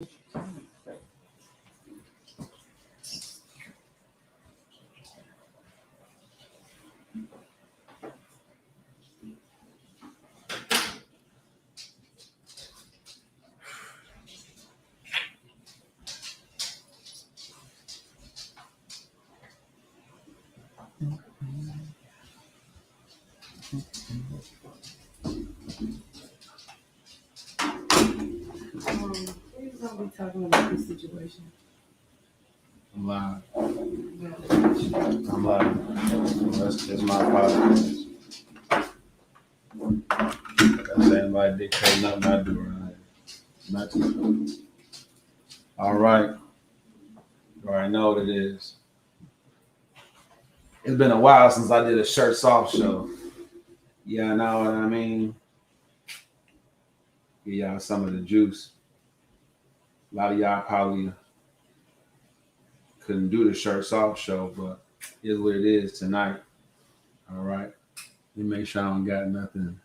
We're gonna be talking about this situation. I'm live. I'm live. That's my podcast. That's anybody dictate nothing I do around here. Nothing. All right. You already know what it is. It's been a while since I did a Shirts Off show. Yeah, I know what I mean. Give y'all some of the juice. A lot of y'all probably couldn't do the Shirts Off show, but here's what it is tonight. All right. Let me make sure I don't got nothing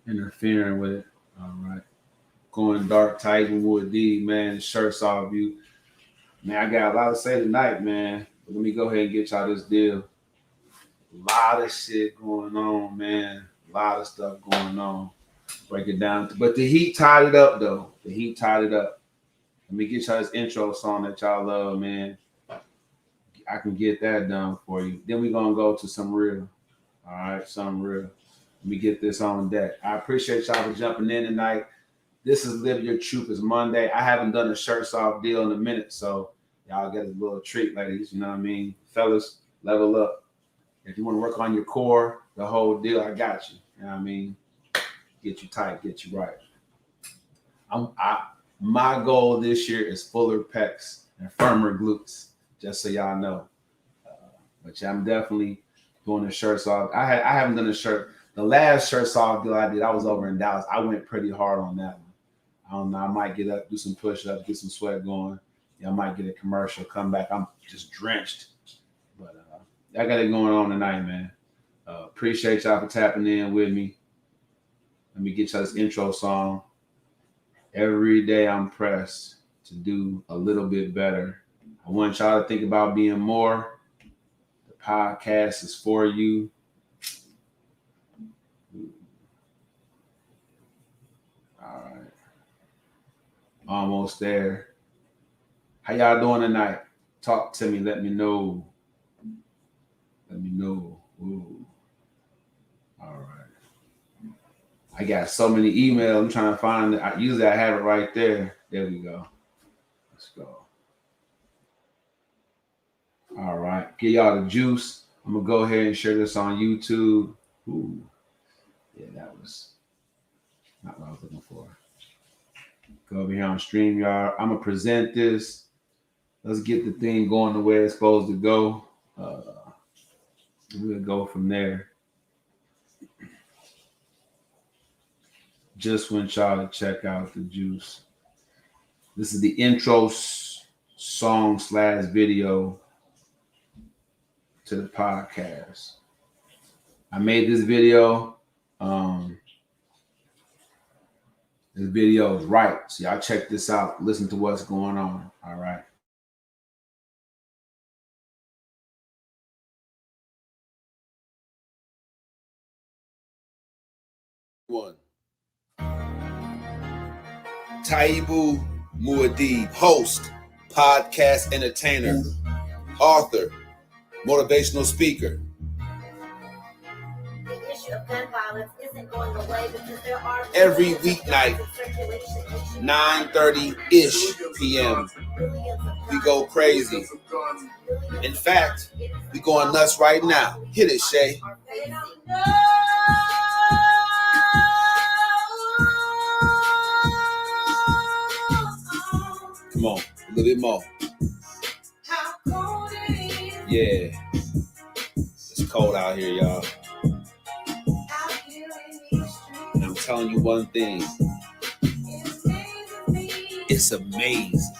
interfering with it. All right. Going dark, tight, and Wood D, man. Shirts Off you. Man, I got a lot to say tonight, man. But let me go ahead and get y'all this deal. A lot of shit going on, man. A lot of stuff going on. Break it down. But the Heat tied it up, though. The Heat tied it up. Let me get y'all this intro song that y'all love, man. I can get that done for you. Then we're going to go to some real. All right, something real. Let me get this on deck. I appreciate y'all for jumping in tonight. This is Live Your Truth. It's Monday. I haven't done a Shirts Off deal in a minute, so y'all get a little treat, ladies. You know what I mean? Fellas, level up. If you want to work on your core, the whole deal, I got you. You know what I mean? Get you tight, get you right. My goal this year is fuller pecs and firmer glutes, just so y'all know. But yeah, I'm definitely doing the Shirts Off. I haven't done a shirt. The last Shirts Off deal I did, I was over in Dallas. I went pretty hard on that one. I don't know. I might get up, do some push-ups, get some sweat going. Yeah, I might get a commercial, come back. I'm just drenched. But I got it going on tonight, man. Appreciate y'all for tapping in with me. Let me get y'all this intro song. Every day I'm pressed to do a little bit better. I want y'all to think about being more. The podcast is for you. All right. Almost there. How y'all doing tonight? Talk to me. Let me know. Let me know. Ooh. All right. I got so many emails. I'm trying to find it. Usually I have it right there. There we go. Let's go. All right. Get y'all the juice. I'm going to go ahead and share this on YouTube. Ooh. Yeah, that was not what I was looking for. Go over here on StreamYard. I'm going to present this. Let's get the thing going the way it's supposed to go. We'll go from there. Just want y'all to check out the juice. This is the intro song / video to the podcast. I made this video. This video is right. So y'all check this out. Listen to what's going on. All right. One. Taibu Muad'Dib, host, podcast entertainer, author, motivational speaker. The issue of gun violence isn't going away because there are every weeknight, 9:30-ish p.m. We go crazy. In fact, we going nuts right now. Hit it, Shay. Come on, a little bit more. Yeah. It's cold out here, y'all. And I'm telling you one thing. It's amazing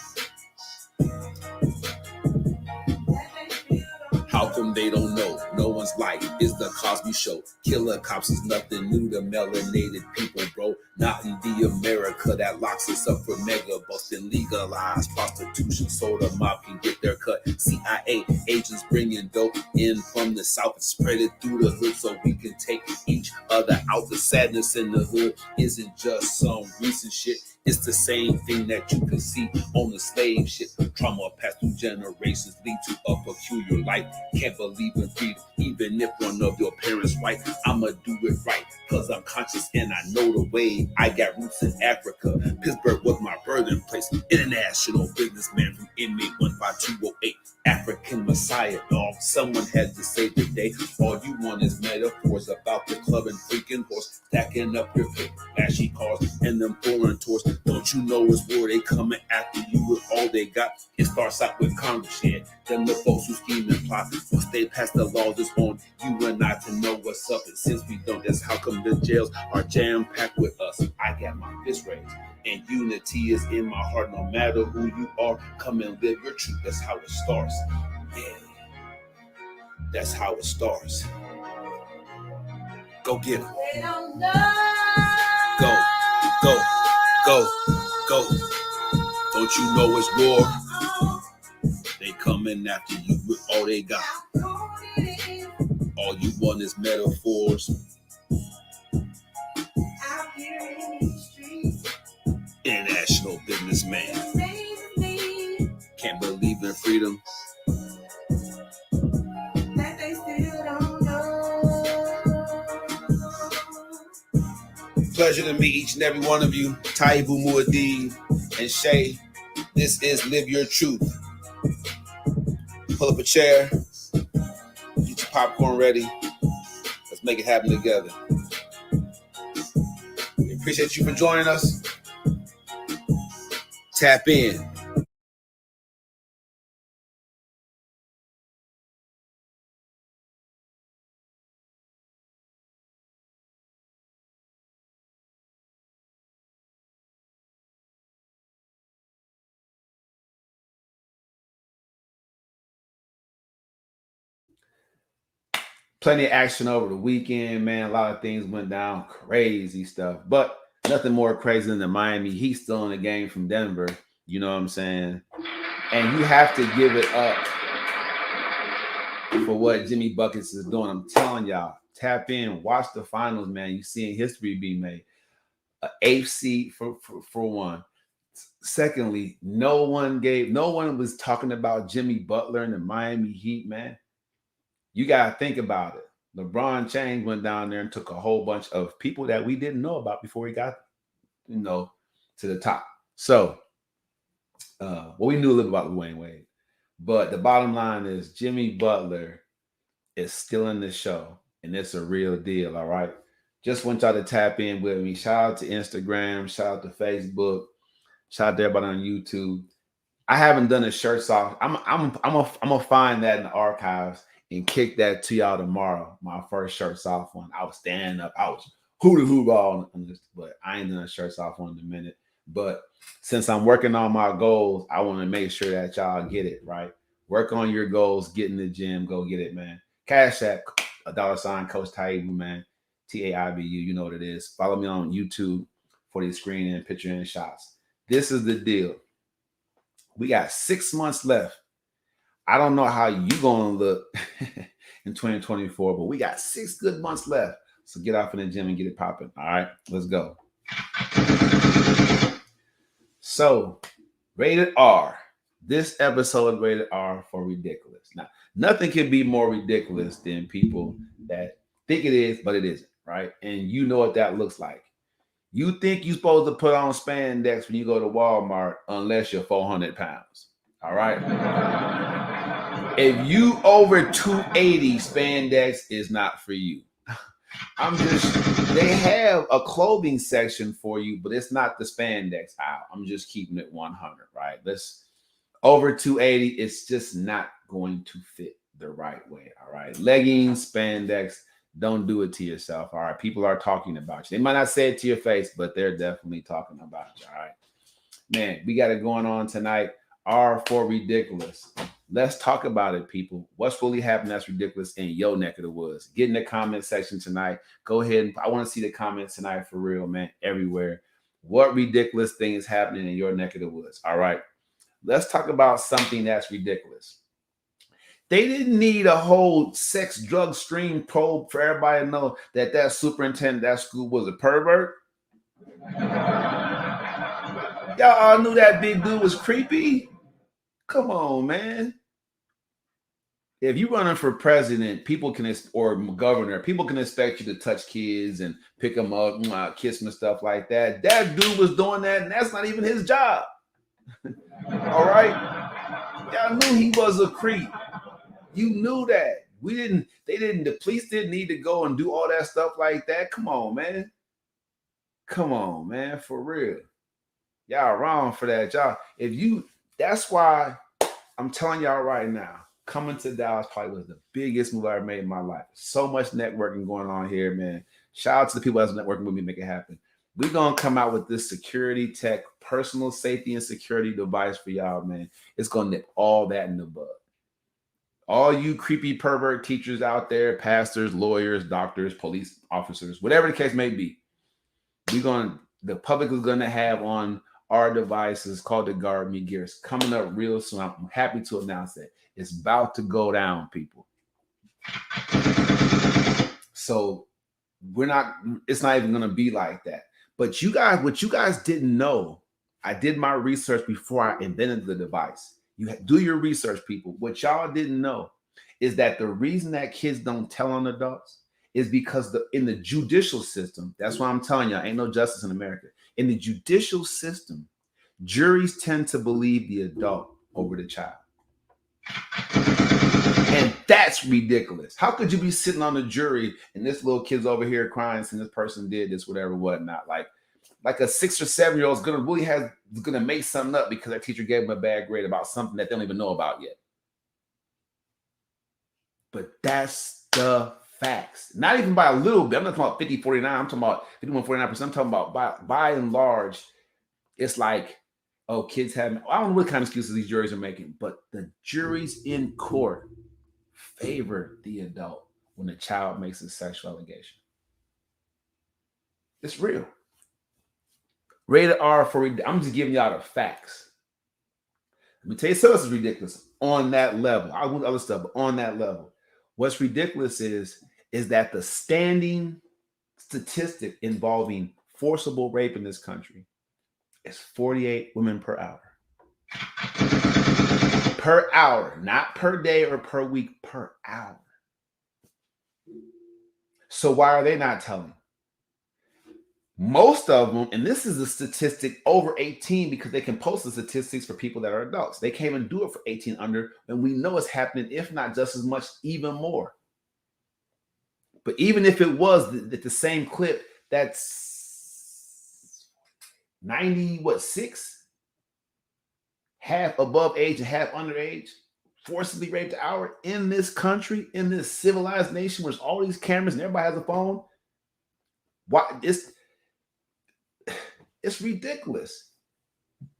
how them they don't know. No one's life is the Cosby Show. Killer cops is nothing new to melanated people, bro. Not in the America that locks us up for mega busting, legalized prostitution so the mob can get their cut. CIA agents bringing dope in from the south and spread it through the hood so we can take each other out. The sadness in the hood isn't just some recent shit. It's the same thing that you can see on the slave ship. Trauma passed through generations lead to a peculiar life. Can't believe in freedom, even if one of your parents white. I'ma do it right, cause I'm conscious and I know the way. I got roots in Africa. Pittsburgh was my birthing place. International businessman from inmate 15208. African Messiah, dog. Someone had to save the day. All you want is metaphors about the club and freaking horse. Stacking up your paper, flashy cars, and them foreign tours. Don't you know it's war? They coming after you with all they got. It starts out with Congress, yeah. Them the folks who scheme and plot. Once they pass the laws, it's on you and I to know what's up. And since we don't, that's how come the jails are jam-packed with us. I got my fist raised. And unity is in my heart. No matter who you are, come and live your truth. That's how it starts. Yeah. That's how it starts. Go get them. They don't know. Go, go, go, go. Don't you know it's war? They coming after you with all they got. All you want is metaphors. Out here in these streets, International businessman. Can't believe in freedom. that they still don't know. Pleasure to meet each and every one of you. Taibu Muad'Dib and Shay. This is Live Your Truth. Pull up a chair. Get your popcorn ready. Let's make it happen together. We appreciate you for joining us. Tap in. Plenty of action over the weekend, man. A lot of things went down, crazy stuff. But nothing more crazy than the Miami Heat still in the game from Denver. You know what I'm saying? And you have to give it up for what Jimmy Buckets is doing. I'm telling y'all, tap in, watch the finals, man. You seeing history be made. An 8th seed for one. Secondly, no one was talking about Jimmy Butler and the Miami Heat, man. You got to think about it. LeBron James went down there and took a whole bunch of people that we didn't know about before he got, to the top. So, we knew a little about Dwayne Wade. But the bottom line is Jimmy Butler is still in the show, and it's a real deal, all right? Just want y'all to tap in with me. Shout out to Instagram. Shout out to Facebook. Shout out to everybody on YouTube. I haven't done a shirts off. I'm gonna find that in the archives and kick that to y'all tomorrow. My first shirts off one. I was standing up. I was hoo ball on this, but I ain't done a shirts off one in a minute. But since I'm working on my goals, I want to make sure that y'all get it right. Work on your goals. Get in the gym. Go get it, man. Cash App, $, Coach Taibu, man. TAIBU. You know what it is. Follow me on YouTube for these screen and picture and shots. This is the deal. We got 6 months left. I don't know how you gonna look in 2024, but we got 6 good months left. So get off in the gym and get it popping. All right, let's go. So, rated R. This episode is rated R for ridiculous. Now, nothing can be more ridiculous than people that think it is, but it isn't, right? And you know what that looks like. You think you're supposed to put on spandex when you go to Walmart unless you're 400 pounds. All right? If you over 280, spandex is not for you. They have a clothing section for you, but it's not the spandex aisle. I'm just keeping it 100, right? Over 280, it's just not going to fit the right way, all right? Leggings, spandex, don't do it to yourself, all right? People are talking about you. They might not say it to your face, but they're definitely talking about you, all right? Man, we got it going on tonight. R for ridiculous. Let's talk about it, people. What's really happening that's ridiculous in your neck of the woods? Get in the comment section tonight. Go ahead and I want to see the comments tonight for real, man, everywhere. What ridiculous thing is happening in your neck of the woods? All right. Let's talk about something that's ridiculous. They didn't need a whole sex drug stream probe for everybody to know that that superintendent of that school was a pervert. Y'all all knew that big dude was creepy. Come on, man. If you're running for president, people can, or governor, people can expect you to touch kids and pick them up, kiss them and stuff like that. That dude was doing that, and that's not even his job. All right? Y'all knew he was a creep. You knew that. The police didn't need to go and do all that stuff like that. Come on, man. Come on, man, for real. Y'all wrong for that, y'all. That's why I'm telling y'all right now, coming to Dallas probably was the biggest move I ever made in my life. So much networking going on here, man. Shout out to the people that's networking with me, make it happen. We're going to come out with this security tech, personal safety and security device for y'all, man. It's going to nip all that in the bud. All you creepy pervert teachers out there, pastors, lawyers, doctors, police officers, whatever the case may be, the public is going to have on our devices called the Guard Me Gear. It's coming up real soon. I'm happy to announce that. It's about to go down, people. So it's not even going to be like that. But what you guys didn't know, I did my research before I invented the device. You do your research, people. What y'all didn't know is that the reason that kids don't tell on adults is because in the judicial system, that's why I'm telling y'all, ain't no justice in America. In the judicial system, juries tend to believe the adult over the child. And that's ridiculous. How could you be sitting on the jury and this little kid's over here crying saying this person did this, whatever, whatnot? Like a 6 or 7 year old is gonna make something up because that teacher gave them a bad grade about something that they don't even know about yet. But that's the facts. Not even by a little bit. I'm not talking about 50, 49. I'm talking about 51, 49%. I'm talking about by and large, it's like, oh, kids have, I don't know what kind of excuses these juries are making, but the juries in court favor the adult when the child makes a sexual allegation. It's real. Rated R for, I'm just giving y'all the facts. Let me tell you something else is ridiculous on that level. I want other stuff, but on that level. What's ridiculous is that the standing statistic involving forcible rape in this country is 48 women per hour. Per hour, not per day or per week, per hour. So why are they not telling? Most of them, and this is a statistic over 18 because they can post the statistics for people that are adults. They can't even do it for 18 under, and we know it's happening, if not just as much, even more. But even if it was the same clip, that's 6? Half above age and half underage, forcibly raped an hour in this country, in this civilized nation where there's all these cameras and everybody has a phone. Why? It's ridiculous.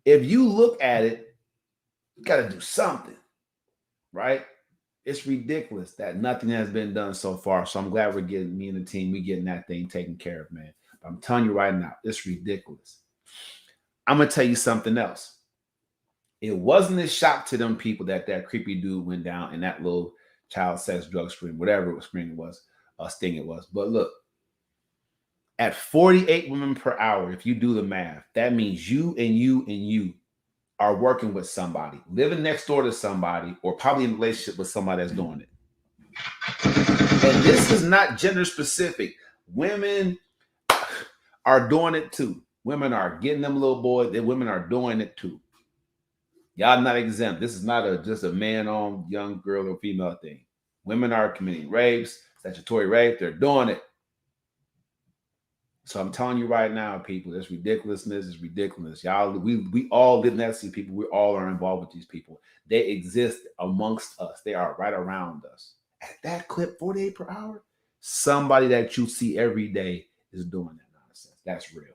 If you look at it, you got to do something, right? It's ridiculous that nothing has been done so far. So I'm glad me and the team, we getting that thing taken care of, man. But I'm telling you right now, it's ridiculous. I'm going to tell you something else. It wasn't a shock to them people that creepy dude went down in that little child sex drug screen, whatever screen it was, sting it was. But look, at 48 women per hour, if you do the math, that means you and you and you are working with somebody, living next door to somebody, or probably in a relationship with somebody that's doing it. And this is not gender specific. Women are doing it too. Women are getting them little boys. The women are doing it too. Y'all not exempt. This is not just a man on young girl or female thing. Women are committing rapes, statutory rape. They're doing it. So I'm telling you right now, people, this ridiculousness is ridiculous. Y'all, we all live next to people. We all are involved with these people. They exist amongst us. They are right around us. At that clip, 48 per hour, somebody that you see every day is doing that nonsense. That's real.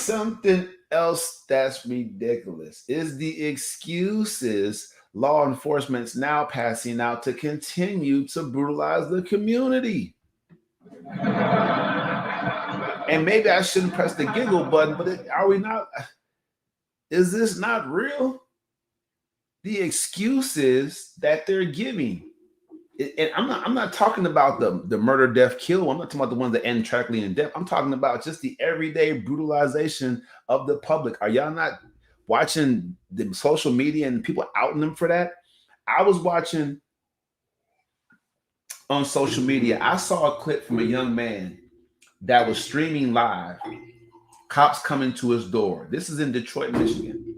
something else that's ridiculous is the excuses law enforcement's now passing out to continue to brutalize the community. And maybe I shouldn't press the giggle button, but are we not? Is this not real? The excuses that they're giving. And I'm not talking about the murder, death, kill. I'm not talking about the ones that end tragically in death. I'm talking about just the everyday brutalization of the public. Are y'all not watching the social media and people outing them for that? I was watching on social media. I saw a clip from a young man that was streaming live. Cops coming to his door. This is in Detroit, Michigan.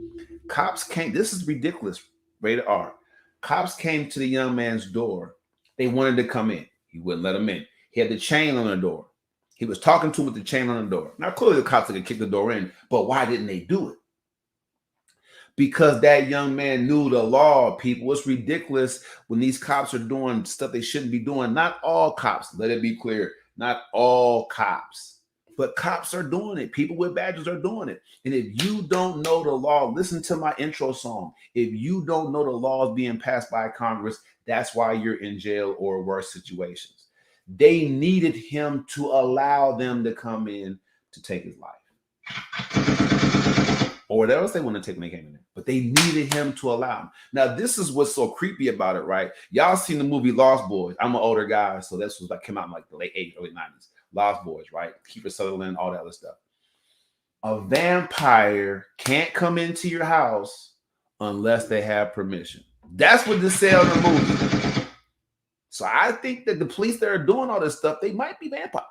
Cops came. This is ridiculous. Rated R. Cops came to the young man's door. They wanted to come in. He wouldn't let them in. He had the chain on the door. He was talking to him with the chain on the door. Now, clearly the cops could kick the door in, but why didn't they do it? Because that young man knew the law, people. It's ridiculous when these cops are doing stuff they shouldn't be doing. Not all cops, let it be clear. Not all cops, but cops are doing it. People with badges are doing it. And if you don't know the law, listen to my intro song. If you don't know the laws being passed by Congress, that's why you're in jail or worse situations. They needed him to allow them to come in to take his life. Or whatever else they want to take when they came in there. But they needed him to allow him. Now, this is what's so creepy about it, right? Y'all seen the movie Lost Boys. I'm an older guy, so this was like came out in like the late 80s, early 90s. Lost Boys, right? Kiefer Sutherland, all that other stuff. A vampire can't come into your house unless they have permission. That's what this said in the movie. So I think that the police that are doing all this stuff, they might be vampires.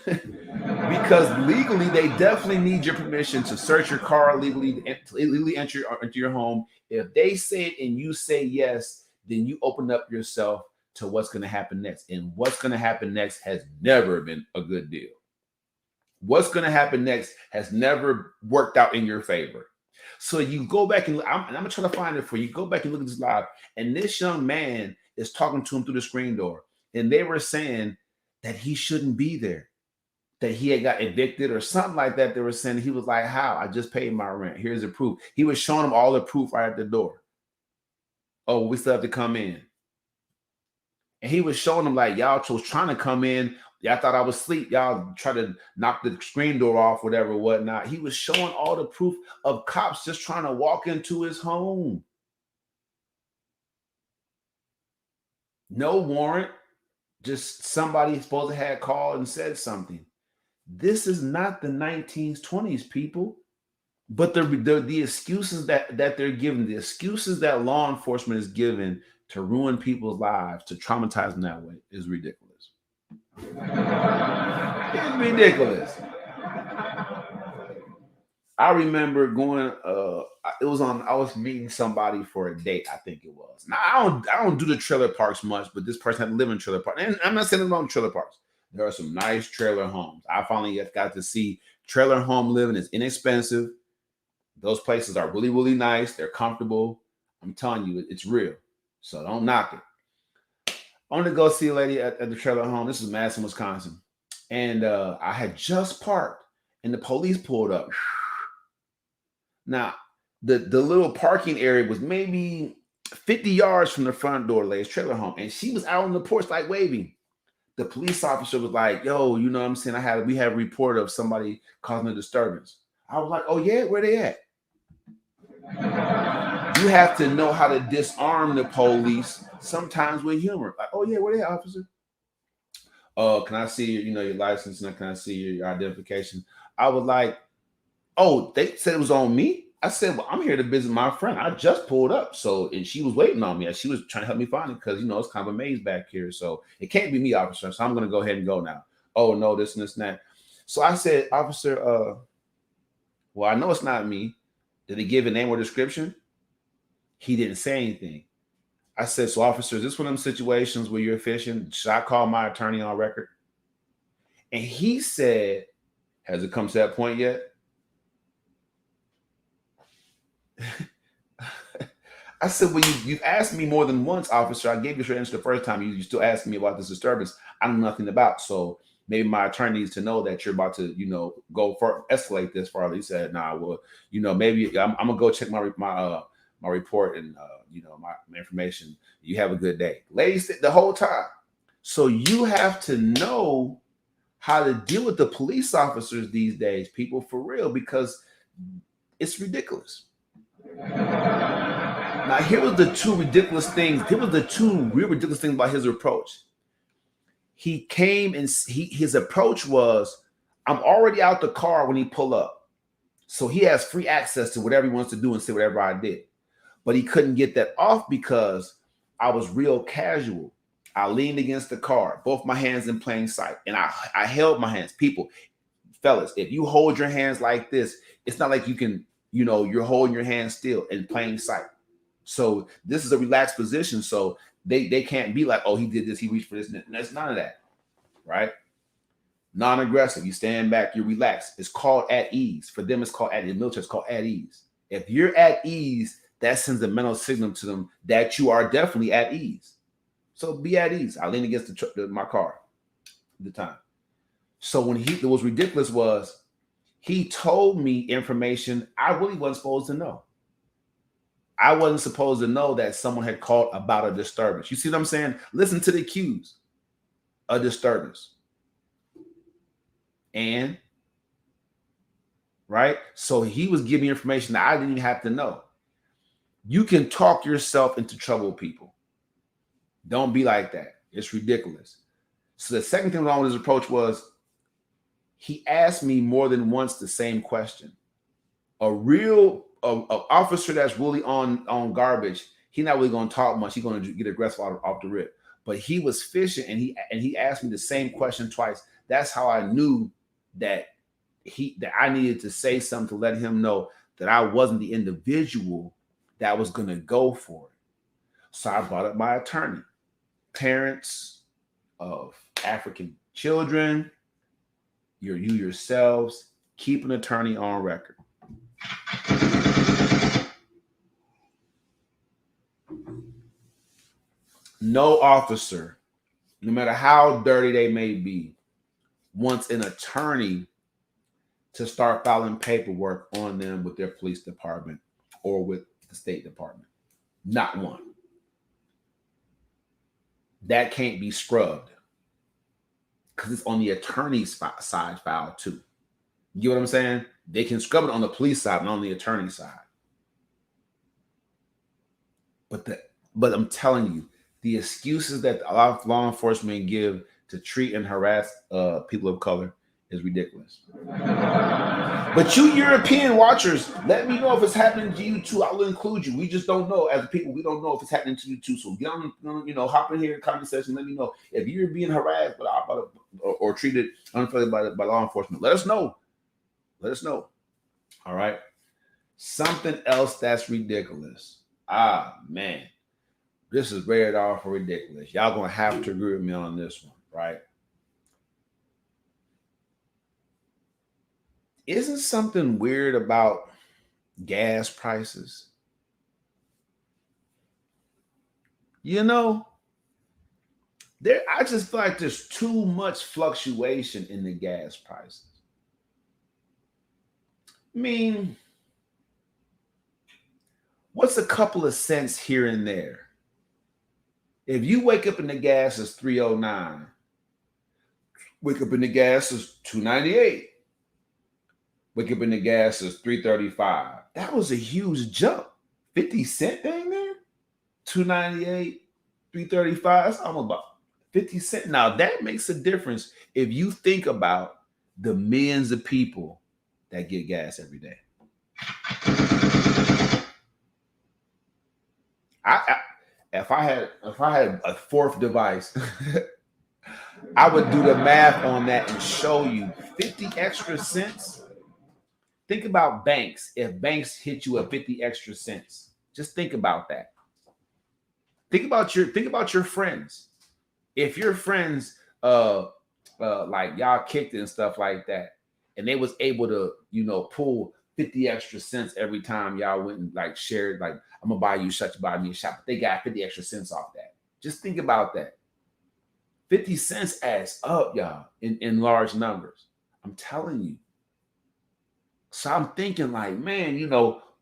Because legally, they definitely need your permission to search your car, legally enter your home. If they say it and you say yes, then you open up yourself to what's going to happen next. And what's going to happen next has never been a good deal. What's going to happen next has never worked out in your favor. So you go back and I'm going to try to find it for you. Go back and look at this live. And this young man is talking to him through the screen door. And they were saying that he shouldn't be there, that he had got evicted or something like that. They were saying, he was like, how? I just paid my rent. Here's the proof. He was showing them all the proof right at the door. Oh, we still have to come in. And he was showing them like, y'all was trying to come in. Y'all thought I was asleep. Y'all try to knock the screen door off, whatever, whatnot. He was showing all the proof of cops just trying to walk into his home. No warrant. Just somebody supposed to have called and said something. This is not the 1920s, people. But the excuses that they're giving, the excuses that law enforcement is given to ruin people's lives, to traumatize them that way, is ridiculous. It's ridiculous. I remember going. I was meeting somebody for a date. I think it was. Now I don't do the trailer parks much, but this person had to live in trailer parks, and I'm not saying about trailer parks. There are some nice trailer homes. I finally got to see trailer home living is inexpensive. Those places are really, really nice. They're comfortable. I'm telling you, it's real. So don't knock it. I want to go see a lady at the trailer home. This is Madison, Wisconsin. And I had just parked and the police pulled up. Now, the little parking area was maybe 50 yards from the front door of the lady's trailer home. And she was out on the porch like waving. The police officer was like, yo, you know what I'm saying? We had a report of somebody causing a disturbance. I was like, oh yeah, where they at? You have to know how to disarm the police sometimes with humor. Like, oh yeah, where they at, officer? Can I see your license and can I see your identification? I was like, oh, they said it was on me. I said, well, I'm here to visit my friend. I just pulled up. And she was waiting on me. She was trying to help me find it because, it's kind of a maze back here. So it can't be me, officer. So I'm going to go ahead and go now. Oh, no, this and this and that. So I said, officer, well, I know it's not me. Did he give a name or description? He didn't say anything. I said, so officer, is this one of them situations where you're fishing? Should I call my attorney on record? And he said, has it come to that point yet? I said, well, you've asked me more than once, officer. I gave you your answer the first time. You still asking me about this disturbance I know nothing about. So maybe my attorney needs to know that you're about to, go for escalate this farther. He said, nah, well, maybe I'm gonna go check my report and my information. You have a good day. Ladies, the whole time. So you have to know how to deal with the police officers these days, people, for real, because it's ridiculous. Now, here was the two ridiculous things. Here was the two real ridiculous things about his approach. He came and his approach was, I'm already out the car when he pull up. So he has free access to whatever he wants to do and say whatever I did. But he couldn't get that off because I was real casual. I leaned against the car, both my hands in plain sight. And I held my hands. People, fellas, if you hold your hands like this, it's not like you can, you're holding your hands still in plain sight. So this is a relaxed position. So they can't be like, oh, he did this, he reached for this. And that's none of that, right? Non-aggressive. You stand back, you're relaxed. It's called at ease. For them, it's called in the military, it's called at ease. If you're at ease, that sends a mental signal to them that you are definitely at ease. So be at ease. I leaned against my car at the time. So what was ridiculous was he told me information I really wasn't supposed to know. I wasn't supposed to know that someone had called about a disturbance. You see what I'm saying? Listen to the cues. A disturbance. And, right? So he was giving information that I didn't even have to know. You can talk yourself into trouble, people. Don't be like that. It's ridiculous. So the second thing wrong with his approach was he asked me more than once the same question. A officer that's really on garbage, he's not really going to talk much. He's going to get aggressive off the rip. But he was fishing, and he asked me the same question twice. That's how I knew that I needed to say something to let him know that I wasn't the individual that was going to go for it. So I brought up my attorney. Parents of African children, you yourselves, keep an attorney on record. No officer, no matter how dirty they may be, wants an attorney to start filing paperwork on them with their police department or with the State Department. Not one. That can't be scrubbed because it's on the attorney's side file too. You get what I'm saying? They can scrub it on the police side, not on the attorney side. But I'm telling you, the excuses that a lot of law enforcement give to treat and harass people of color is ridiculous. But you European watchers, let me know if it's happening to you too. I will include you. We just don't know. As people, we don't know if it's happening to you too. So get on, hop in here in comment section. Let me know if you're being harassed or treated unfairly by law enforcement. Let us know. Let us know. All right. Something else that's ridiculous. Man. This is rated R for ridiculous. Y'all gonna have to agree with me on this one, right? Isn't something weird about gas prices? I just feel like there's too much fluctuation in the gas prices. I mean, what's a couple of cents here and there? If you wake up and the gas is $3.09, wake up and the gas is $2.98, wake up and the gas is $3.35. That was a huge jump. 50 cent thing there? $2.98, $3.35. That's almost about 50 cents. Now that makes a difference if you think about the millions of people that get gas every day. If I had a fourth device, I would do the math on that and show you 50 extra cents. Think about banks. If banks hit you at 50 extra cents, just think about that. Think about your friends. If your friends like y'all kicked it and stuff like that, and they was able to, pull 50 extra cents every time y'all went and like shared, like, I'm gonna buy you a shot, you buy me a shot, but they got 50 extra cents off that. Just think about that. 50 cents adds up, y'all, in large numbers. I'm telling you. So I'm thinking like, man,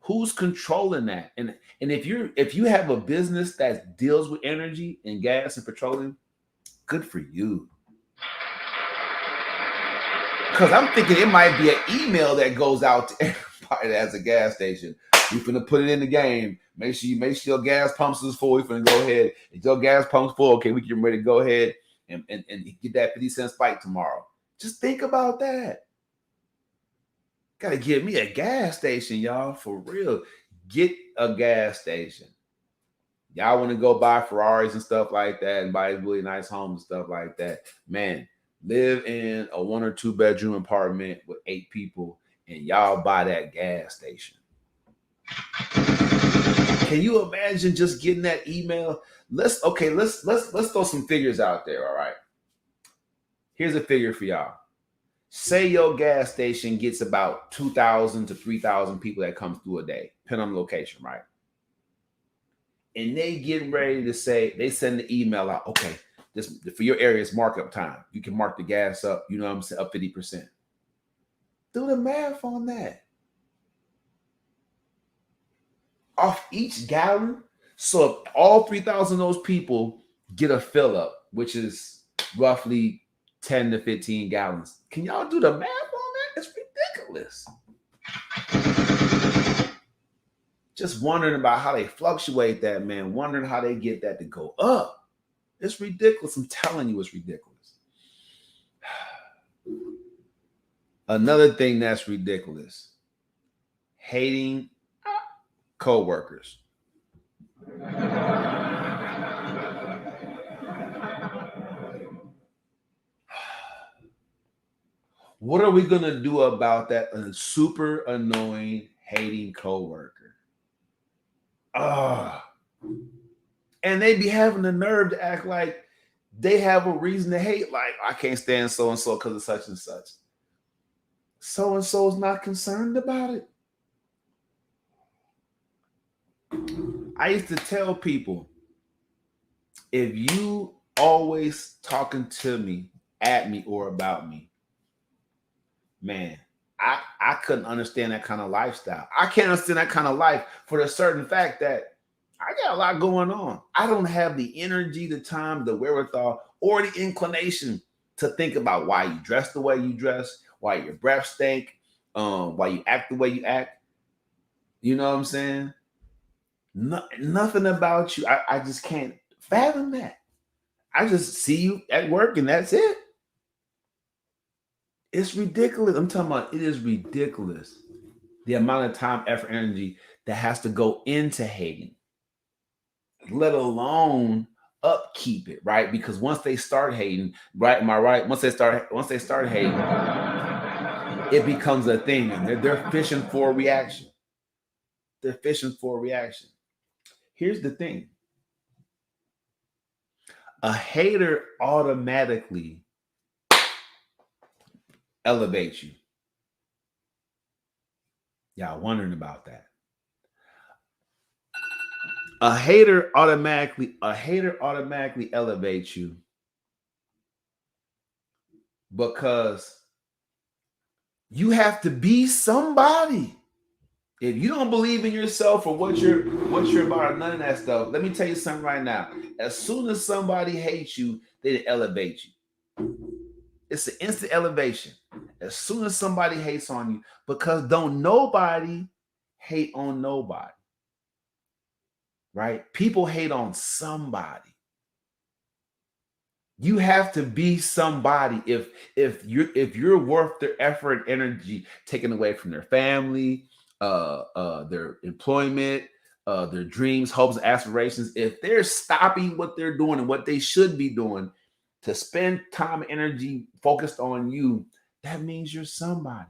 who's controlling that? And if you have a business that deals with energy and gas and petroleum, good for you. Because I'm thinking it might be an email that goes out to everybody that has a gas station. You're finna put it in the game. Make sure your gas pumps is full. You're finna go ahead. If your gas pump's full, okay, we can ready to go ahead and get that 50 cent spike tomorrow. Just think about that. Gotta get me a gas station, y'all, for real. Get a gas station. Y'all want to go buy Ferraris and stuff like that and buy really nice homes and stuff like that. Man, live in a 1 or 2 bedroom apartment with 8 people and y'all buy that gas station. Can you imagine just getting that email? Let's throw some figures out there, all right? Here's a figure for y'all. Say your gas station gets about 2,000 to 3,000 people that come through a day, depending on the location, right? And they getting ready to say, they send the email out, okay, this for your area is markup time. You can mark the gas up, you know what I'm saying, up 50%. Do the math on that. Off each gallon. So if all 3,000 of those people get a fill up, which is roughly 10 to 15 gallons. Can y'all do the math on that? It's ridiculous. Just wondering about how they fluctuate that, man. Wondering how they get that to go up. It's ridiculous. I'm telling you, it's ridiculous. Another thing that's ridiculous. Hating co-workers. What are we going to do about that super annoying, hating coworker? And they be having the nerve to act like they have a reason to hate. Like, I can't stand so-and-so because of such and such. So-and-so is not concerned about it. I used to tell people, if you always talking to me, at me, or about me, man, I couldn't understand that kind of lifestyle. I can't understand that kind of life for the certain fact that I got a lot going on. I don't have the energy, the time, the wherewithal, or the inclination to think about why you dress the way you dress, why your breath stink, why you act the way you act. You know what I'm saying? Nothing about you. I just can't fathom that. I just see you at work and that's it. It's ridiculous. I'm talking about it is ridiculous. The amount of time, effort, energy that has to go into hating, let alone upkeep it, right? Because once they start hating, right? Am I right? Once they start hating, it becomes a thing. They're fishing for a reaction. They're fishing for a reaction. Here's the thing. A hater automatically elevates you. Y'all wondering about that. A hater automatically elevates you because you have to be somebody. If you don't believe in yourself or what you're about, none of that stuff, let me tell you something right now. As soon as somebody hates you, they elevate you. It's an instant elevation. As soon as somebody hates on you, because don't nobody hate on nobody. Right? People hate on somebody. You have to be somebody if you're worth their effort and energy taken away from their family, their employment, their dreams, hopes, aspirations. If they're stopping what they're doing and what they should be doing to spend time and energy focused on you, that means you're somebody.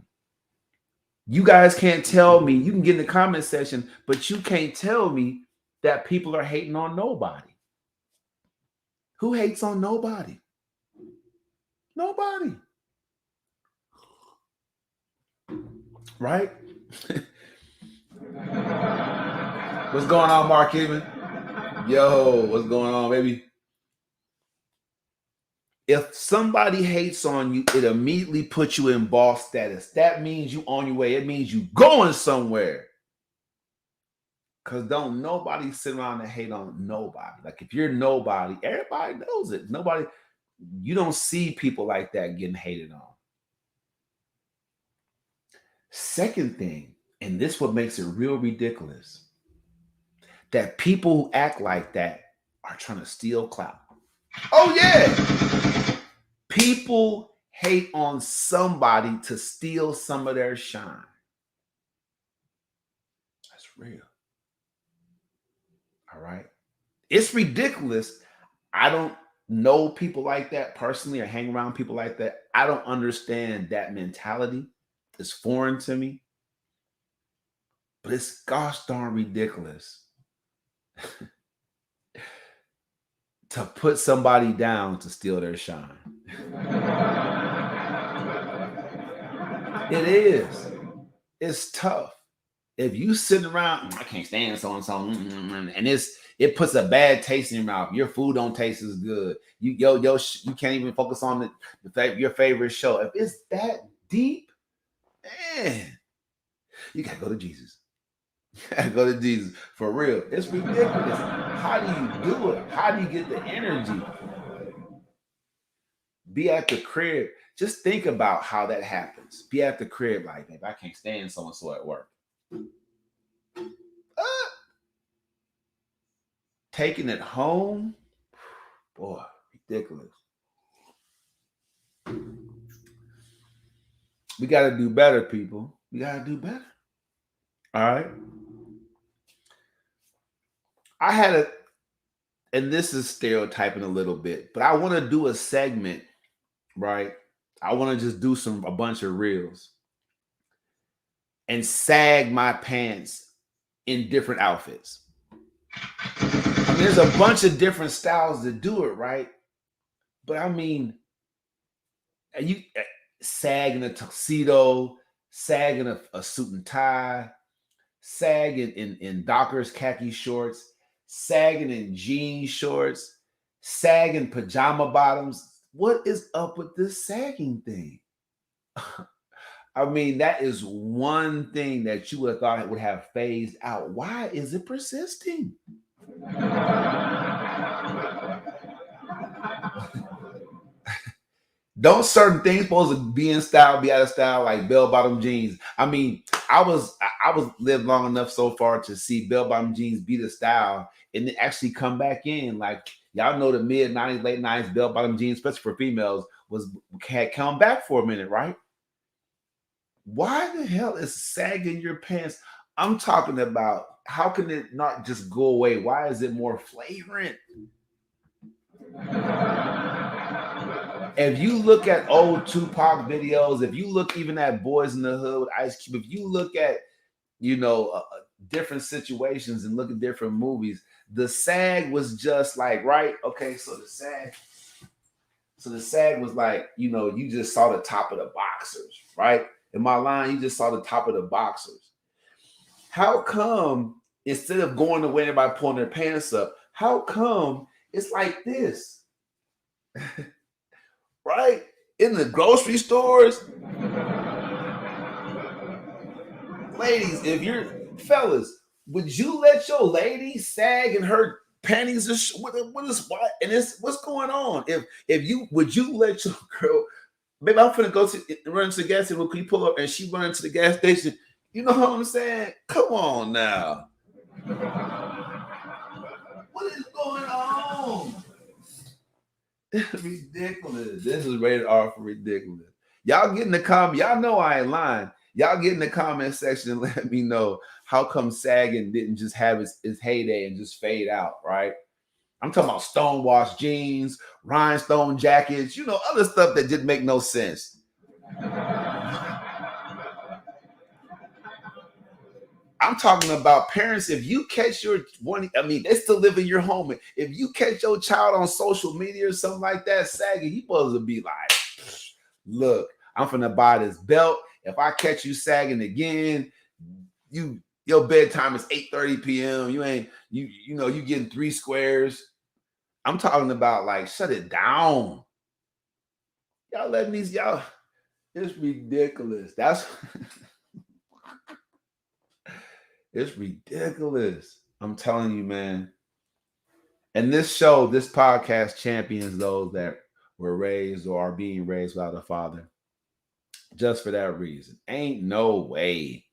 You guys can't tell me, you can get in the comment section, but you can't tell me that people are hating on nobody. Who hates on nobody? Nobody. Right? What's going on, Mark Even? Yo, what's going on, baby? If somebody hates on you, it immediately puts you in boss status. That means you on your way. It means you going somewhere. Because don't nobody sit around and hate on nobody. Like if you're nobody, everybody knows it. Nobody, you don't see people like that getting hated on. Second thing, and this what makes it real ridiculous, that people who act like that are trying to steal clout. Oh yeah. People hate on somebody to steal some of their shine. That's real. All right. It's ridiculous. I don't know people like that personally or hang around people like that. I don't understand that mentality. It's foreign to me. But it's gosh darn ridiculous to put somebody down to steal their shine. It is. It's tough. If you sitting around, I can't stand so and so, and it puts a bad taste in your mouth. Your food don't taste as good. You can't even focus on your favorite show. If it's that deep, man, you gotta go to Jesus. You gotta go to Jesus for real. It's ridiculous. How do you do it? How do you get the energy? Be at the crib. Just think about how that happens. Be at the crib like, babe, I can't stand so and so at work. Taking it home, boy, ridiculous. We got to do better, people. We got to do better. All right. I had and this is stereotyping a little bit, but I want to do a segment, right? I want to just do a bunch of reels and sag my pants in different outfits. I mean, there's a bunch of different styles to do it, right? But I mean, you sag in a tuxedo, sag in a suit and tie, sag in Dockers khaki shorts, sagging in jean shorts, sagging pajama bottoms. What is up with this sagging thing? I mean, that is one thing that you would have thought would have phased out. Why is it persisting? Don't certain things supposed to be in style, be out of style, like bell-bottom jeans? I mean, I was lived long enough so far to see bell-bottom jeans be the style and then actually come back in. Like, y'all know the mid-90s, late 90s bell-bottom jeans, especially for females, had come back for a minute, right? Why the hell is sagging your pants? I'm talking about, how can it not just go away? Why is it more flagrant? If you look at old Tupac videos, if you look even at Boys in the Hood with Ice Cube, if you look at, different situations and look at different movies, the sag was just like, right? Okay, so the sag was like, you just saw the top of the boxers, right? In my line, you just saw the top of the boxers. How come instead of going away and everybody pulling their pants up, how come it's like this? Right? In the grocery stores. Ladies, if you're fellas, would you let your lady sag and her panties? What and it's what's going on? Would you let your girl, maybe I'm finna go run to the gas station, can you pull up and she run into the gas station? You know what I'm saying? Come on now. What is going on? It's ridiculous. This is rated R for ridiculous. Y'all get in the comment. Y'all know I ain't lying. Y'all get in the comment section and let me know how come sagging didn't just have its heyday and just fade out, right? I'm talking about stonewashed jeans, rhinestone jackets, other stuff that didn't make no sense. I'm talking about parents. If you catch your one, they still live in your home. If you catch your child on social media or something like that, sagging, you supposed to be like, look, I'm finna buy this belt. If I catch you sagging again, your bedtime is 8:30 p.m. You ain't, you getting 3 squares. I'm talking about like, shut it down. Y'all letting these y'all. It's ridiculous. That's it's ridiculous. I'm telling you, man. And this show, this podcast champions those that were raised or are being raised without a father. Just for that reason. Ain't no way.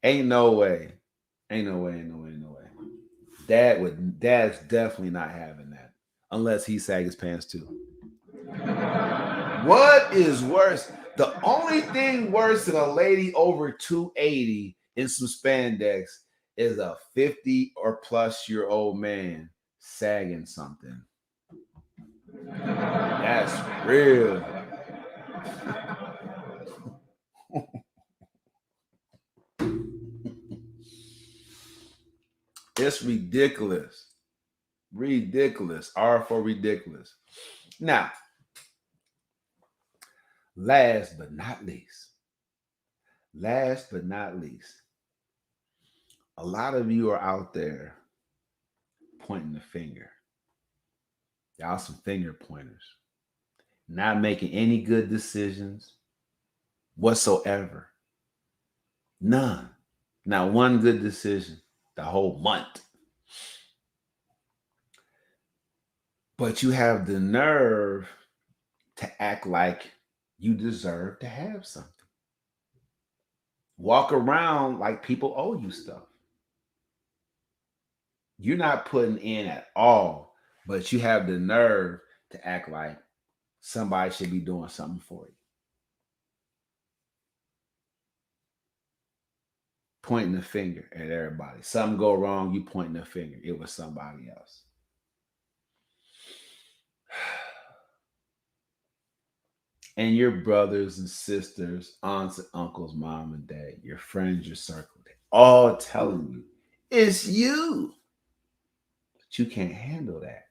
Ain't no way. Dad's definitely not having that. Unless he sag his pants too. What is worse? The only thing worse than a lady over 280 in some spandex is a 50 or plus year old man sagging something. That's real. It's ridiculous. Ridiculous. R for ridiculous. Now, last but not least, a lot of you are out there pointing the finger. Y'all some finger pointers. Not making any good decisions whatsoever. None. Not one good decision the whole month. But you have the nerve to act like you deserve to have something. Walk around like people owe you stuff. You're not putting in at all, but you have the nerve to act like somebody should be doing something for you. Pointing the finger at everybody. Something go wrong, you pointing the finger. It was somebody else. And your brothers and sisters, aunts and uncles, mom and dad, your friends, your circle, they all telling you, it's you. But you can't handle that.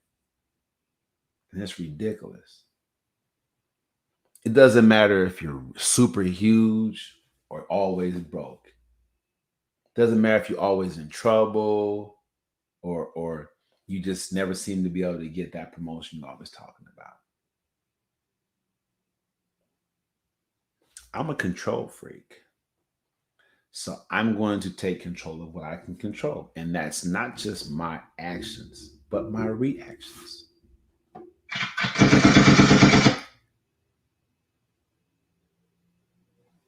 And it's ridiculous. It doesn't matter if you're super huge or always broke. It doesn't matter if you're always in trouble or you just never seem to be able to get that promotion you're always talking about. I'm a control freak. So I'm going to take control of what I can control. And that's not just my actions, but my reactions.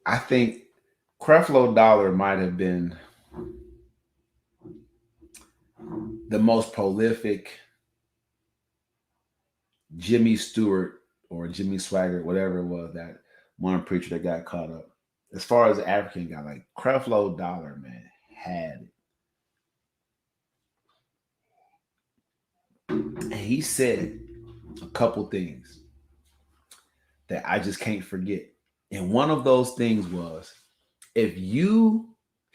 I think Creflo Dollar might have been the most prolific Jimmy Stewart or Jimmy Swaggart, whatever it was, that one preacher that got caught up. As far as the African guy, like Creflo Dollar, man, had it. And he said a couple things that I just can't forget. And one of those things was, he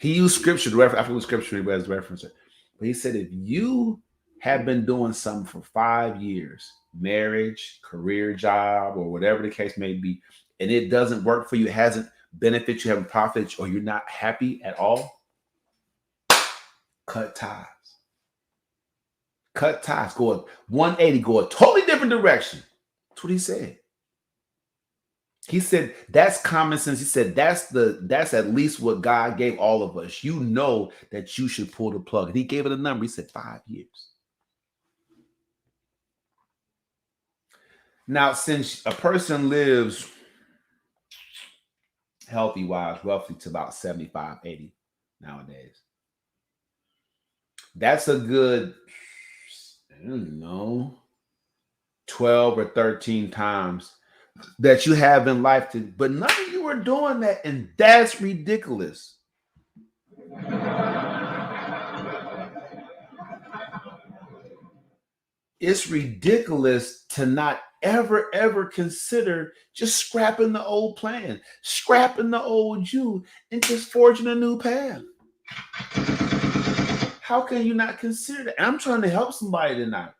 used scripture to reference, I forget what scripture he was referencing, but he said, if you have been doing something for 5 years, marriage, career, job, or whatever the case may be, and it doesn't work for you, it hasn't benefited you, haven't profited, or you're not happy at all, cut ties. Cut ties. Go a 180, go a totally different direction. That's what he said. He said that's common sense. He said that's at least what God gave all of us. You know that you should pull the plug. And he gave it a number. He said 5 years. Now, since a person lives healthy wise, roughly to about 75, 80 nowadays, that's a good, I don't know, 12 or 13 times that you have in life to, but none of you are doing that, and that's ridiculous. It's ridiculous to not ever consider just scrapping the old plan, scrapping the old you, and just forging a new path. How can you not consider that? And I'm trying to help somebody tonight.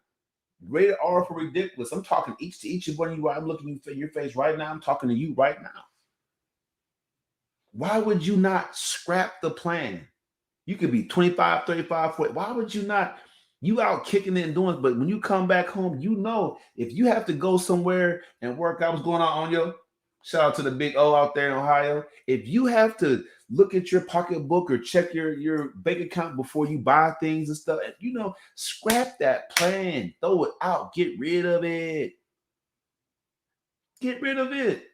Rated R for ridiculous. I'm talking each of one of you. I'm looking in your face right now. I'm talking to you right now. Why would you not scrap the plan? You could be 25, 35, 40. Why would you not? You out kicking it and doing it, but when you come back home, you know if you have to go somewhere and work out, what's going on your shout out to the big O out there in Ohio. If you have to look at your pocketbook or check your bank account before you buy things and stuff, you know, scrap that plan, throw it out, get rid of it. Get rid of it.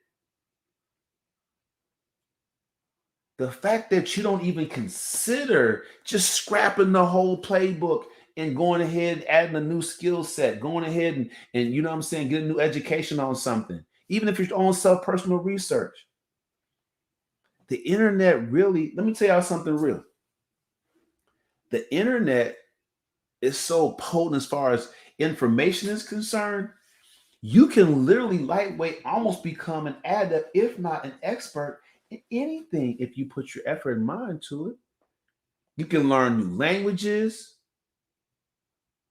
The fact that you don't even consider just scrapping the whole playbook and going ahead, adding a new skill set, going ahead and you know what I'm saying, get a new education on something, even if you're on personal research. The internet really, let me tell y'all something real. The internet is so potent as far as information is concerned. You can literally lightweight almost become an adept, if not an expert in anything if you put your effort and mind to it. You can learn new languages.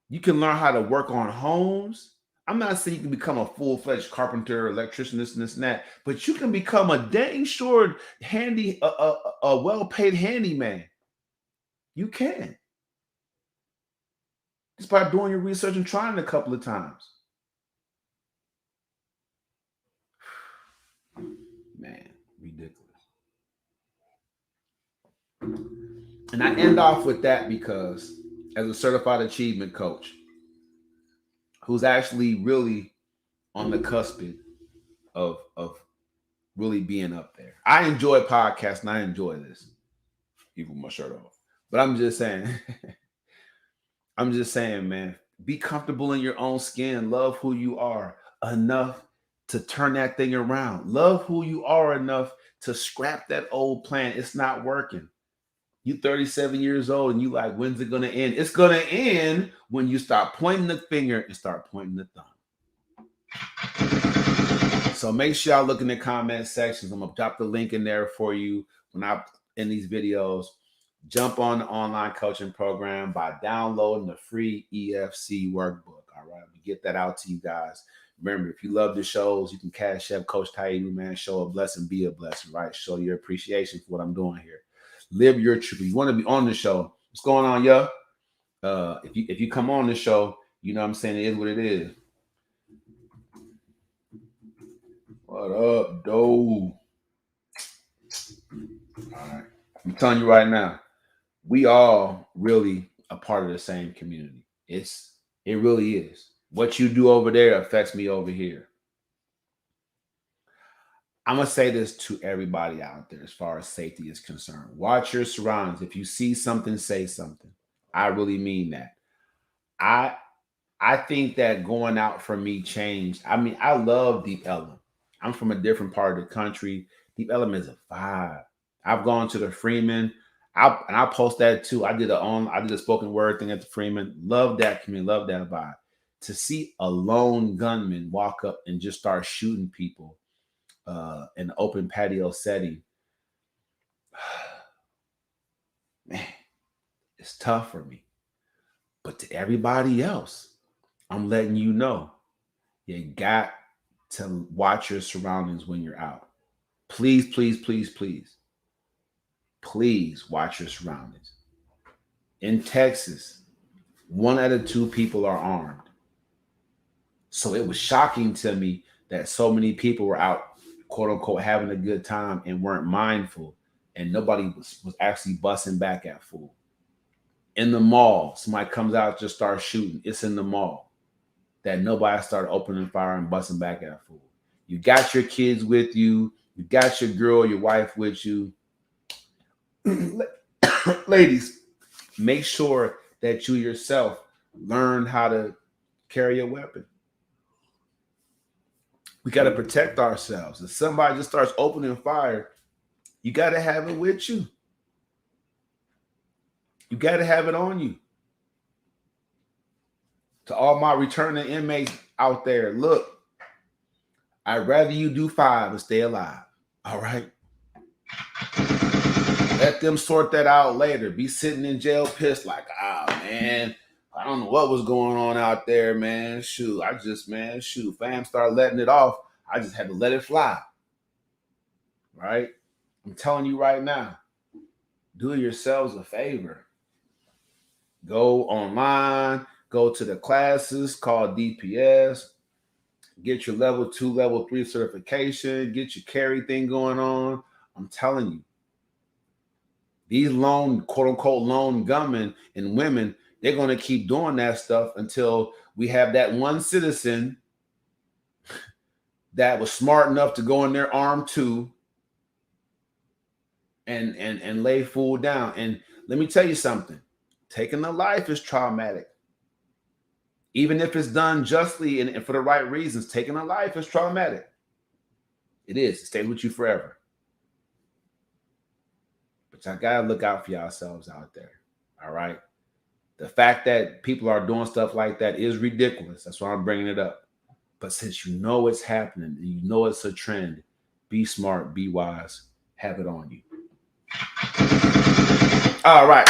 You can learn how to work on homes. I'm not saying you can become a full-fledged carpenter, electrician, this and that, but you can become a dang sure handy, a well-paid handyman. You can. Just by doing your research and trying it a couple of times. Man, ridiculous. And I end off with that because as a certified achievement coach who's actually really on the cusp of really being up there. I enjoy podcasts and I enjoy this, even with my shirt off. But I'm just saying, man, be comfortable in your own skin. Love who you are enough to turn that thing around. Love who you are enough to scrap that old plan. It's not working. You 37 years old and you like, when's it going to end? It's going to end when you start pointing the finger and start pointing the thumb. So make sure y'all look in the comment sections. I'm going to drop the link in there for you when I in these videos. Jump on the online coaching program by downloading the free EFC workbook. All right. We get that out to you guys. Remember, if you love the shows, you can cash up Coach Taibu, man. Show a blessing, be a blessing, right? Show your appreciation for what I'm doing here. Live your truth. You want to be on the show. What's going on, yo? If you come on the show, you know what I'm saying? It is what it is. What up, doe? All right. I'm telling you right now, we all really a part of the same community. It really is. What you do over there affects me over here. I'm going to say this to everybody out there as far as safety is concerned. Watch your surroundings. If you see something, say something. I really mean that. I think that going out for me changed. I mean, I love Deep Ellum. I'm from a different part of the country. Deep Ellum is a vibe. I've gone to the Freeman. I post that too. I did a spoken word thing at the Freeman. Love that community. Love that vibe. To see a lone gunman walk up and just start shooting people in an open patio setting, man, it's tough for me. But to everybody else, I'm letting you know, you got to watch your surroundings when you're out. Please, please, please, please. Please watch your surroundings. In Texas, 1 out of 2 people are armed. So it was shocking to me that so many people were out, quote unquote, having a good time and weren't mindful, and nobody was actually busting back at fool. In the mall, somebody comes out, just starts shooting. It's in the mall that nobody started opening fire and busting back at fool. You got your kids with you. You got your girl, your wife with you. Ladies, make sure that you yourself learn how to carry a weapon. We got to protect ourselves. If somebody just starts opening fire, you got to have it with you. You got to have it on you. To all my returning inmates out there, look, I'd rather you do 5 and stay alive. All right? Let them sort that out later. Be sitting in jail pissed like, man, I don't know what was going on out there, man. Shoot, fam started letting it off. I just had to let it fly. Right? I'm telling you right now, do yourselves a favor. Go online, go to the classes called DPS, get your level 2, level 3 certification, get your carry thing going on. I'm telling you, these loan, quote unquote, loan gunmen and women, they're going to keep doing that stuff until we have that one citizen that was smart enough to go in there armed too and lay fool down. And let me tell you something, taking a life is traumatic. Even if it's done justly and for the right reasons, taking a life is traumatic. It is. It stays with you forever. But y'all gotta look out for yourselves out there. All right. The fact that people are doing stuff like that is ridiculous. That's why I'm bringing it up. But since you know it's happening, and you know it's a trend, be smart, be wise, have it on you. All right.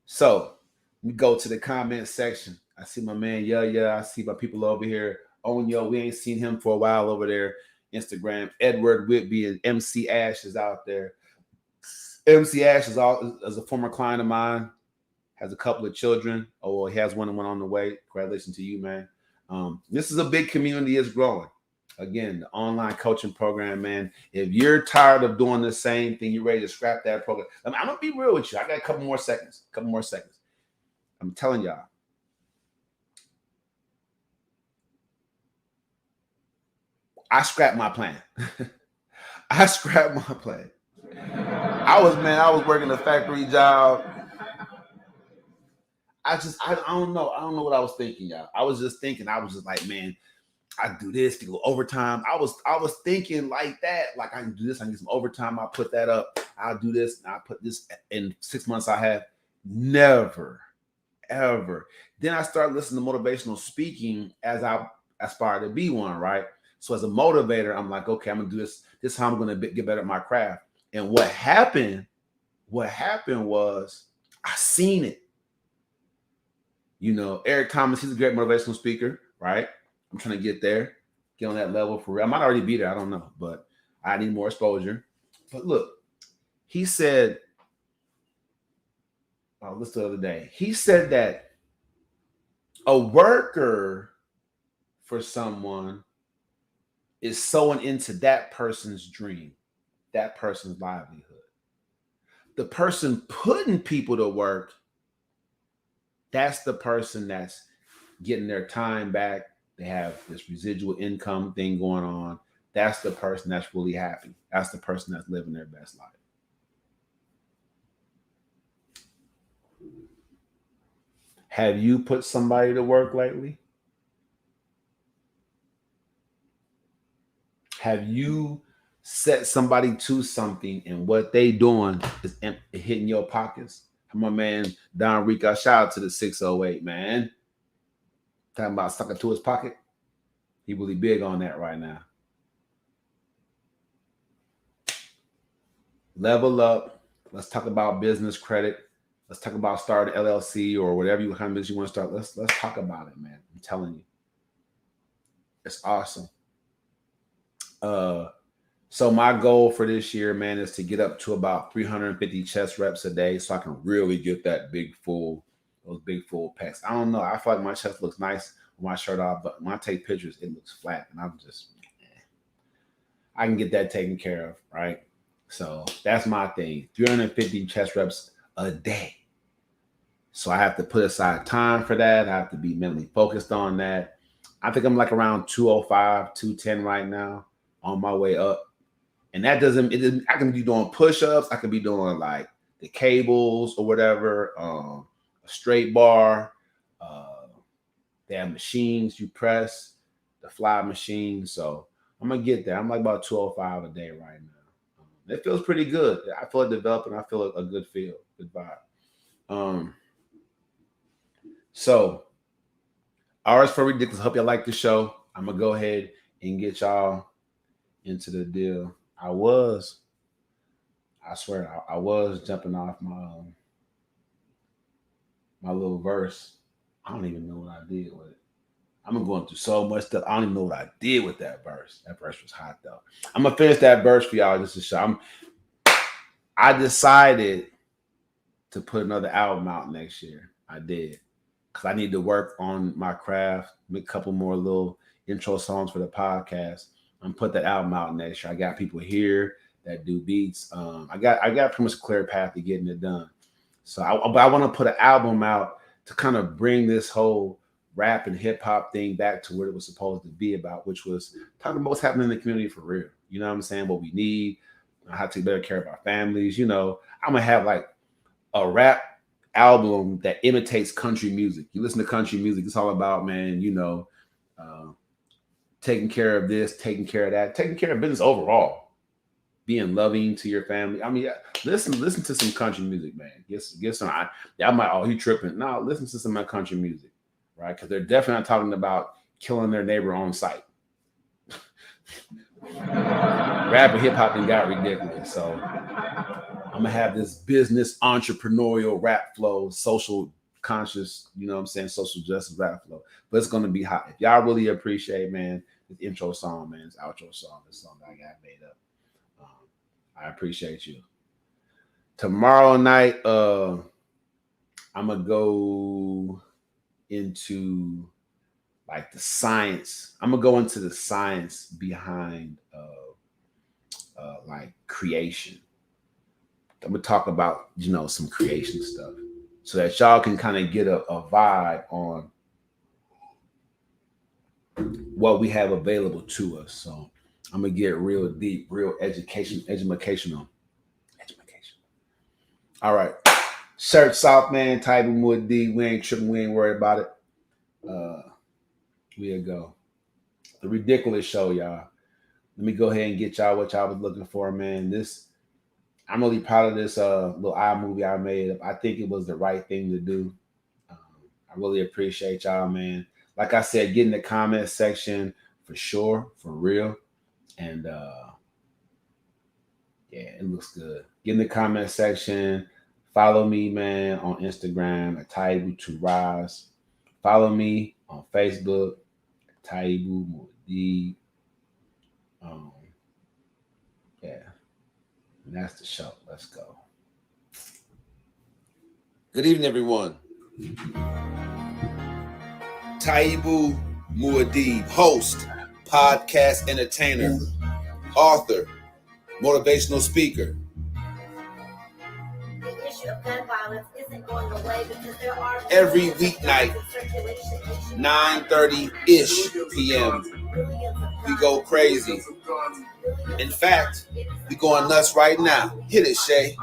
So we go to the comment section. I see my man, yeah. I see my people over here. Onyo, we ain't seen him for a while over there. Instagram. Edward Whitby and MC Ash is out there. MC Ash is a former client of mine. Has a couple of children. Oh, well, he has one on the way. Congratulations to you, man. This is a big community. It's growing. Again, the online coaching program, man. If you're tired of doing the same thing, you're ready to scrap that program. I'm gonna be real with you. I got a couple more seconds. I'm telling y'all. I scrapped my plan. I was working a factory job. I don't know. I don't know what I was thinking, y'all. I was just like, man, I do this to go overtime. I was thinking like that. Like, I can do this, I can get some overtime. I'll put that up. I'll do this, and I'll put this in 6 months. I have never, ever. Then I started listening to motivational speaking as I aspire to be one, right? So as a motivator, I'm like, okay, I'm gonna do this. This is how I'm gonna get better at my craft. And what happened was I seen it. You know, Eric Thomas, he's a great motivational speaker, right? I'm trying to get there, get on that level for real. I might already be there, I don't know, but I need more exposure. But look, he said, this the other day, he said that a worker for someone is sowing into that person's dream, that person's livelihood. The person putting people to work, that's the person that's getting their time back. They have this residual income thing going on. That's the person that's really happy. That's the person that's living their best life. Have you put somebody to work lately? Have you set somebody to something and what they doing is hitting your pockets? My man Don Rico, shout out to the 608, man. Talking about sucking to his pocket. He really big on that right now. Level up. Let's talk about business credit. Let's talk about starting LLC or whatever kind of business you want to start. Let's talk about it, man. I'm telling you. It's awesome. So my goal for this year, man, is to get up to about 350 chest reps a day so I can really get that those big full pecs. I don't know. I feel like my chest looks nice with my shirt off, but when I take pictures, it looks flat. And I'm just, I can get that taken care of, right? So that's my thing. 350 chest reps a day. So I have to put aside time for that. I have to be mentally focused on that. I think I'm like around 205, 210 right now, on my way up. And that I can be doing push-ups. I can be doing like the cables or whatever, a straight bar. They have machines you press, the fly machine. So I'm going to get there. I'm like about 205 a day right now. It feels pretty good. I feel it developing. I feel a good feel, good vibe. So R's for Ridiculous. Hope y'all like the show. I'm going to go ahead and get y'all into the deal. I swear, I was jumping off my little verse. I don't even know what I did with it. I'm going through so much stuff. I don't even know what I did with that verse. That verse was hot, though. I'm going to finish that verse for y'all just to show. I decided to put another album out next year. I did. Because I need to work on my craft, make a couple more little intro songs for the podcast, and put that album out next year. I got people here that do beats. I got pretty much a clear path to getting it done. So I want to put an album out to kind of bring this whole rap and hip hop thing back to what it was supposed to be about, which was talking about what's happening in the community for real. You know what I'm saying? What we need, how to take better care of our families. You know, I'm gonna have like a rap album that imitates country music. You listen to country music, it's all about, man, you know, taking care of this, taking care of that, taking care of business overall, being loving to your family. I mean, listen to some country music, man. Get some. I might, oh, he tripping. No, listen to some of my country music, right? Because they're definitely not talking about killing their neighbor on sight. Rap and hip hop and got ridiculous. So I'm gonna have this business entrepreneurial rap flow, social conscious, you know what I'm saying, social justice rap flow. But it's gonna be hot. If y'all really appreciate, man, this intro song, man, this outro song, this song that I got made up. I appreciate you. Tomorrow night, I'm gonna go into like the science. I'm gonna go into the science behind like creation. I'm gonna talk about, you know, some creation stuff so that y'all can kind of get a vibe on what we have available to us. So I'm gonna get real deep, real educational. All right. Search South, man, Taibu Muad'Dib. We ain't tripping, we ain't worried about it. We'll go. The Ridiculous Show, y'all. Let me go ahead and get y'all what y'all was looking for, man. I'm really proud of this little iMovie I made. I think it was the right thing to do. I really appreciate y'all, man. Like I said, get in the comment section for sure, for real. And yeah, it looks good. Get in the comment section. Follow me, man, on Instagram at Taibu2Rise. Follow me on Facebook at Taibu Muad'Dib. Yeah. And that's the show. Let's go. Good evening, everyone. Taibu Muad'Dib, host, podcast entertainer, author, motivational speaker. The issue of gun violence isn't going away because there are Every weeknight, 9:30-ish p.m. We go crazy. In fact, we going nuts right now. Hit it, Shay.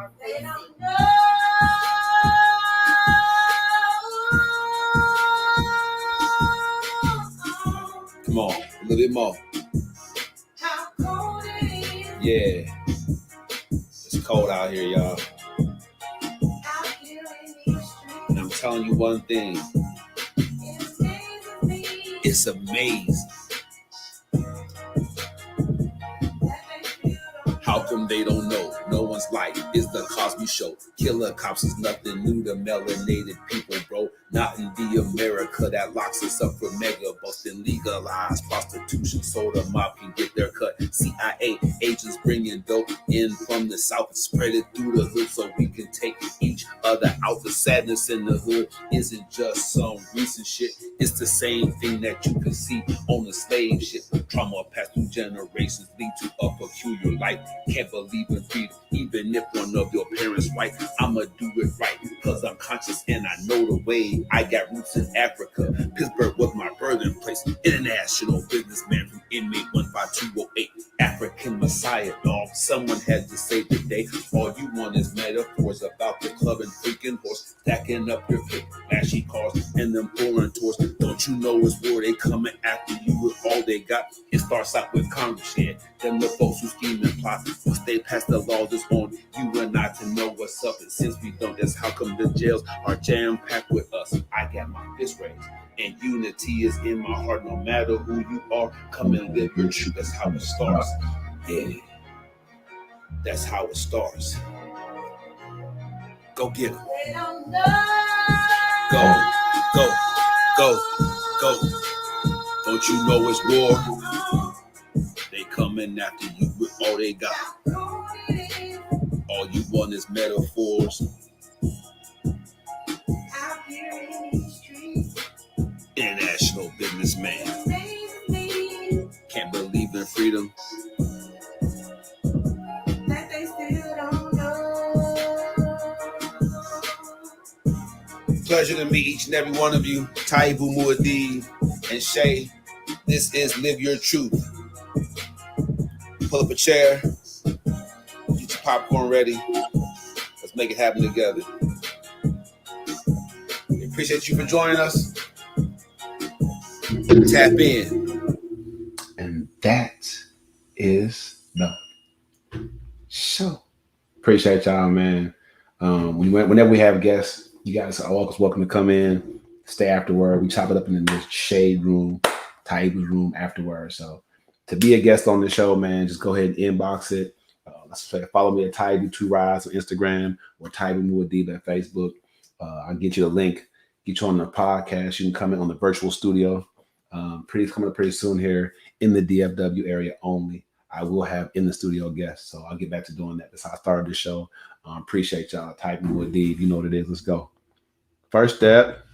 Come on, a little bit more. Yeah. It's cold out here, y'all. And I'm telling you one thing. It's amazing. How come they don't know? No one's life is the Cosby Show. Killer cops is nothing new to melanated people, bro. Not in the America that locks us up for mega busting, legalized prostitution so the mob can get their cut. CIA agents bringing dope in from the south and spread it through the hood so we can take each other out. The sadness in the hood isn't just some recent shit. It's the same thing that you can see on the slave ship. Trauma passed through generations lead to a peculiar life. Can't believe in freedom, even if one of your parents white. I'ma do it right, cause I'm conscious and I know the way. I got roots in Africa. Pittsburgh was my birthing place. International businessman from inmate 15208. African Messiah, dog. Someone had to say today. All you want is metaphors about the club and freaking horse. Stacking up your fake flashy cars and them foreign tours. Don't you know it's war? They coming after you with all they got. It starts out with Congress, yeah. Them the folks who scheme and plot. Once they pass the laws, it's on you and I to know what's up. And since we don't, that's how come the jails are jam-packed with us. I got my fist raised. And unity is in my heart. No matter who you are, come and live your truth. That's how it starts. Yeah. That's how it starts. Go get it. Go, go, go, go. Don't you know it's war? They coming after you with all they got. All you want is metaphors. man. Can't believe in freedom. That they still don't know. Pleasure to meet each and every one of you. Taibu Muad'Dib and Shay. This is Live Your Truth. Pull up a chair. Get your popcorn ready. Let's make it happen together. We appreciate you for joining us. Tap in. And that is the show. Appreciate y'all, man. Whenever we have guests, you guys are always welcome to come in, stay afterward. We chop it up in this shade room, Taibu's room afterward. So to be a guest on the show, man, just go ahead and inbox it. Let's say follow me at Taibu2Rise on Instagram or Taibu Muad'Dib at Facebook. I'll get you the link, get you on the podcast. You can come in on the virtual studio. Coming up pretty soon here in the DFW area only. I will have in the studio guests, so I'll get back to doing that. That's how I started the show. Appreciate y'all. Taibu Muad'Dib, you know what it is. Let's go. First step.